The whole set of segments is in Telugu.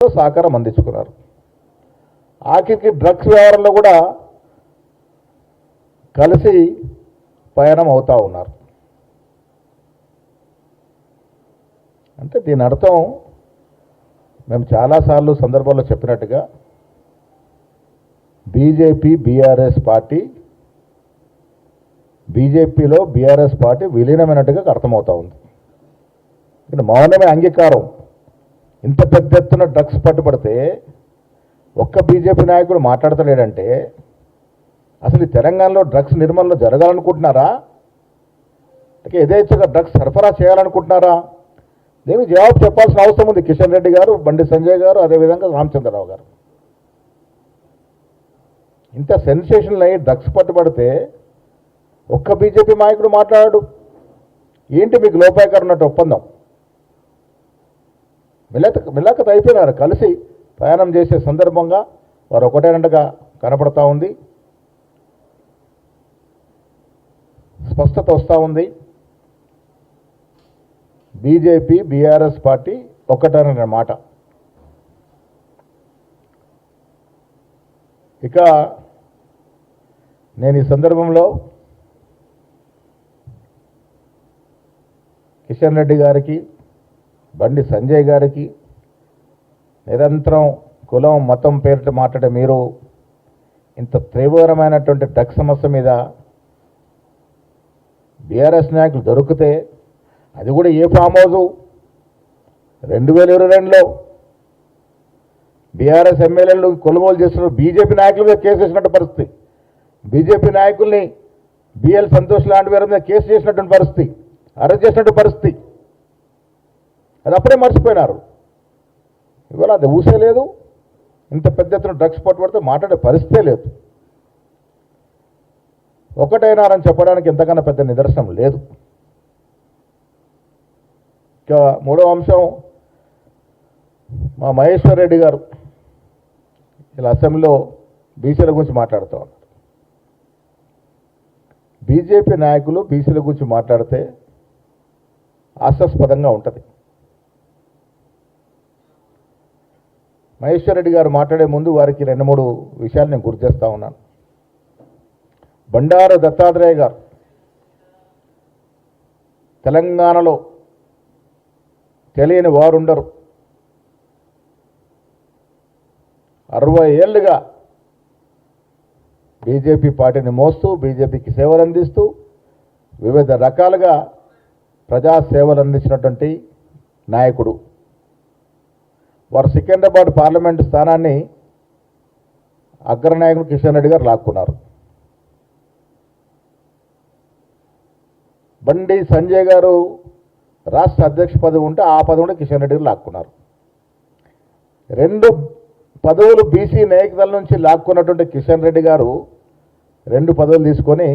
వ్యవహారంలో సహకారం అందించుకున్నారు. ఆఖరికి డ్రగ్స్ వ్యవహారంలో కూడా కలిసి పయనం అవుతూ ఉన్నారు. అంటే దీని అర్థం మేము చాలాసార్లు సందర్భాల్లో చెప్పినట్టుగా బీజేపీ బీఆర్ఎస్ పార్టీ బీజేపీలో బీఆర్ఎస్ పార్టీ విలీనమైనట్టుగా అర్థమవుతూ ఉంది. ఇక్కడ మౌనమే అంగీకారం. ఇంత పెద్ద ఎత్తున డ్రగ్స్ పట్టుబడితే ఒక్క బీజేపీ నాయకుడు మాట్లాడతలేడంటే అసలు ఈ తెలంగాణలో డ్రగ్స్ నిర్మూలన జరగాలనుకుంటున్నారా? యథేచ్ఛగా డ్రగ్స్ సరఫరా చేయాలనుకుంటున్నారా? దీనికి జవాబు చెప్పాల్సిన అవసరం ఉంది కిషన్ రెడ్డి గారు, బండి సంజయ్ గారు, అదేవిధంగా రామచంద్రరావు గారు. ఇంత సెన్సేషన్లు అయ్యి డ్రగ్స్ పట్టుబడితే ఒక్క బీజేపీ నాయకుడు మాట్లాడాడు. ఏంటి మీకు లోపాయకారు ఉన్నట్టు ఒప్పందం? మిలాఖత్ అయిపోయినారు. కలిసి ప్రయాణం చేసే సందర్భంగా వారు ఒకటేనంటగా కనపడతా ఉంది. స్పష్టత వస్తూ ఉంది. బీజేపీ బీఆర్ఎస్ పార్టీ ఒక్కటేనన్న మాట. ఇక నేను ఈ సందర్భంలో కిషన్ రెడ్డి గారికి, బండి సంజయ్ గారికి నిరంతరం కులం మతం పేరిట మాట్లాడే మీరు ఇంత తీవ్రమైనటువంటి డ్రగ్స్ సమస్య మీద బీఆర్ఎస్ నాయకులు దొరికితే అది కూడా ఏ ఫామ్ హౌజు 2022లో బీఆర్ఎస్ ఎమ్మెల్యేలు కొనుగోలు చేస్తున్న బీజేపీ నాయకుల మీద కేసు వేసినట్టు పరిస్థితి, బీజేపీ నాయకుల్ని బిఎల్ సంతోష్ లాంటి వారి మీద కేసు చేసినటువంటి పరిస్థితి, అరెస్ట్ చేసినట్టు పరిస్థితి. అది అప్పుడే మర్చిపోయినారు. ఇవాళ అది ఊసే లేదు. ఇంత పెద్ద ఎత్తున డ్రగ్స్ పట్టుబడితే మాట్లాడే పరిస్థితే లేదు. ఒకటైనారని చెప్పడానికి ఎంతకన్నా పెద్ద నిదర్శనం లేదు. ఇక మూడవ అంశం, మా మహేశ్వర్ రెడ్డి గారు ఇలా అసెంబ్లీలో బీసీల గురించి మాట్లాడుతూ ఉన్నారు. బీజేపీ నాయకులు బీసీల గురించి మాట్లాడితే హాస్యాస్పదంగా ఉంటుంది. మహేశ్వర్ రెడ్డి గారు మాట్లాడే ముందు వారికి 2-3 విషయాలు నేను గుర్తు చేస్తూ ఉన్నాను. బండారు దత్తాత్రేయ గారు తెలంగాణలో తెలియని వారుండరు. 60 ఏళ్లుగా బీజేపీ పార్టీని మోస్తూ, బీజేపీకి సేవలు అందిస్తూ, వివిధ రకాలుగా ప్రజా సేవలు అందించినటువంటి నాయకుడు. వారు సికింద్రాబాద్ పార్లమెంటు స్థానాన్ని అగ్రనాయకుడు కిషన్ రెడ్డి గారు లాక్కున్నారు. బండి సంజయ్ గారు రాష్ట్ర అధ్యక్ష పదవి ఉంటే ఆ పదవి ఉంటే కిషన్ రెడ్డి గారు లాక్కున్నారు. 2 పదవులు బీసీ నాయకుల నుంచి లాక్కున్నటువంటి కిషన్ రెడ్డి గారు 2 పదవులు తీసుకొని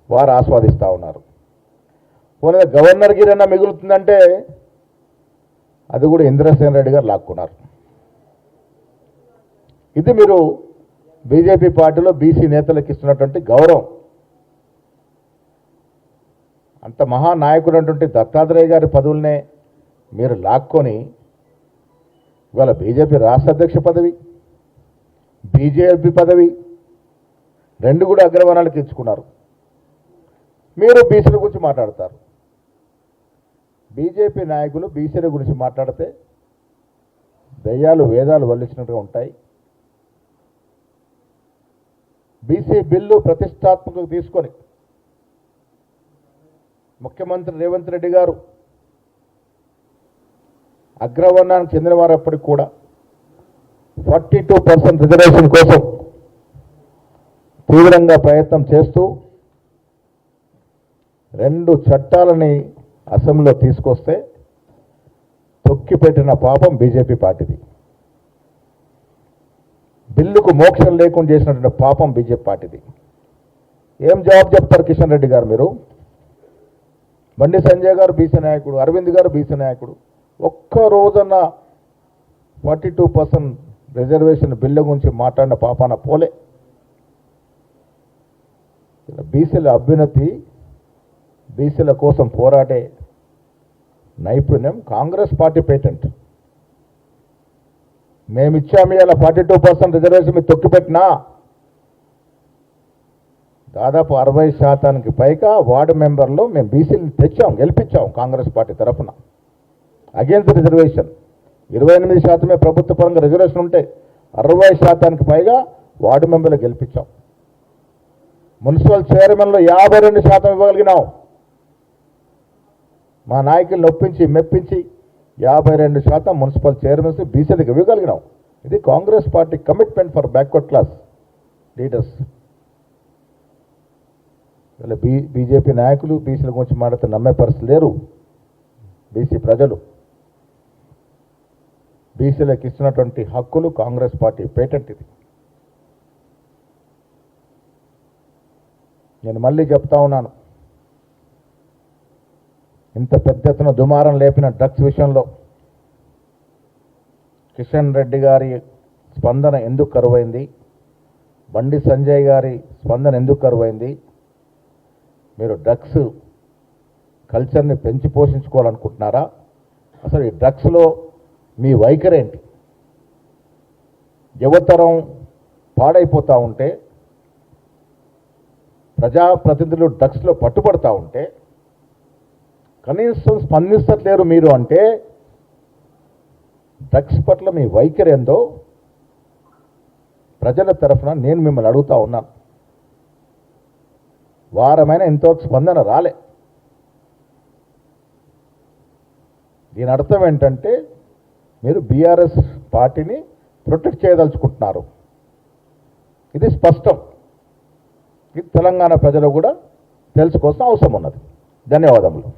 వారు ఆస్వాదిస్తూ ఉన్నారు. పోనీ గవర్నర్ గిరన్నా మిగులుతుందంటే అది కూడా ఇంద్రసేన్ రెడ్డి గారు లాక్కున్నారు. ఇది మీరు బీజేపీ పార్టీలో బీసీ నేతలకు ఇస్తున్నటువంటి గౌరవం. అంత మహానాయకుడు అటువంటి దత్తాత్రేయ గారి పదవులనే మీరు లాక్కొని ఇవాళ బీజేపీ రాష్ట్ర అధ్యక్ష పదవి, బీజేపీ పదవి 2 కూడా అగ్రవర్ణాలకు ఇచ్చుకున్నారు. మీరు బీసీల గురించి మాట్లాడతారు. బీజేపీ నాయకులు బీసీల గురించి మాట్లాడితే దయ్యాలు వేదాలు వల్లించినట్టుగా ఉంటాయి. బీసీ బిల్లు ప్రతిష్టాత్మకంగా తీసుకొని ముఖ్యమంత్రి రేవంత్ రెడ్డి గారు అగ్రవర్ణానికి చెందిన వారు అప్పటికి కూడా 42% రిజర్వేషన్ కోసం తీవ్రంగా ప్రయత్నం చేస్తూ 2 చట్టాలని అసెంబ్లీలో తీసుకొస్తే తొక్కిపెట్టిన పాపం బీజేపీ పార్టీది. బిల్లుకు మోక్షం లేకుండా చేసినటువంటి పాపం బీజేపీ పార్టీది. ఏం జవాబు చెప్తారు కిషన్ రెడ్డి గారు? మీరు బండి సంజయ్ గారు బీసీ నాయకుడు, అరవింద్ గారు బీసీ నాయకుడు, ఒక్క రోజన్న 42% రిజర్వేషన్ బిల్లు గురించి మాట్లాడిన పాపాన పోలే. బీసీల అభ్యున్నతి, బీసీల కోసం పోరాడే నైపుణ్యం కాంగ్రెస్ పార్టీ పేటెంట్. మేమిచ్చాము ఇలా 42% రిజర్వేషన్ మీరు తొక్కిపెట్టినా దాదాపు 60% పైగా వార్డు మెంబర్లు మేము బీసీలు తెచ్చాం, గెలిపించాం కాంగ్రెస్ పార్టీ తరఫున. అగేన్స్ట్ రిజర్వేషన్ 28% ప్రభుత్వ పరంగా రిజర్వేషన్ ఉంటే 60% పైగా వార్డు మెంబర్లు గెలిపించాం. మున్సిపల్ చైర్మన్లో 52% ఇవ్వగలిగినాం. మా నాయకులను ఒప్పించి మెప్పించి 52% మున్సిపల్ చైర్మన్స్ బీసీలకు ఇవ్వగలిగినాం. ఇది Congress party commitment for backward class leaders. ఇలా బీజేపీ నాయకులు బీసీల గురించి మాట్లాడితే నమ్మే పరిస్థితి లేరు. బీసీ ప్రజలు బీసీలకు ఇస్తున్నటువంటి హక్కులు కాంగ్రెస్ పార్టీ పేటెంట్. ఇది నేను మళ్ళీ చెప్తా ఉన్నాను, ఇంత పెద్ద ఎత్తున దుమారం లేపిన డ్రగ్స్ విషయంలో కిషన్ రెడ్డి గారి స్పందన ఎందుకు కరువైంది, బండి సంజయ్ గారి స్పందన ఎందుకు కరువైంది? మీరు డ్రగ్స్ కల్చర్ని పెంచి పోషించుకోవాలనుకుంటున్నారా? అసలు ఈ డ్రగ్స్లో మీ వైఖరేంటి? యువతరం పాడైపోతూ ఉంటే, ప్రజాప్రతినిధులు డ్రగ్స్లో పట్టుబడతా ఉంటే కనీసం స్పందించట్లేరు మీరు అంటే డ్రగ్స్ పట్ల మీ వైఖరి ఏందో ప్రజల తరఫున నేను మిమ్మల్ని అడుగుతా ఉన్నాను. వారమైన ఇంతవరకు స్పందన రాలే. దీని అర్థం ఏంటంటే మీరు బీఆర్ఎస్ పార్టీని ప్రొటెక్ట్ చేయదలుచుకుంటున్నారు. ఇది స్పష్టం. ఇది తెలంగాణ ప్రజలు కూడా తెలుసుకోవాల్సిన అవసరం ఉన్నది. ధన్యవాదములు.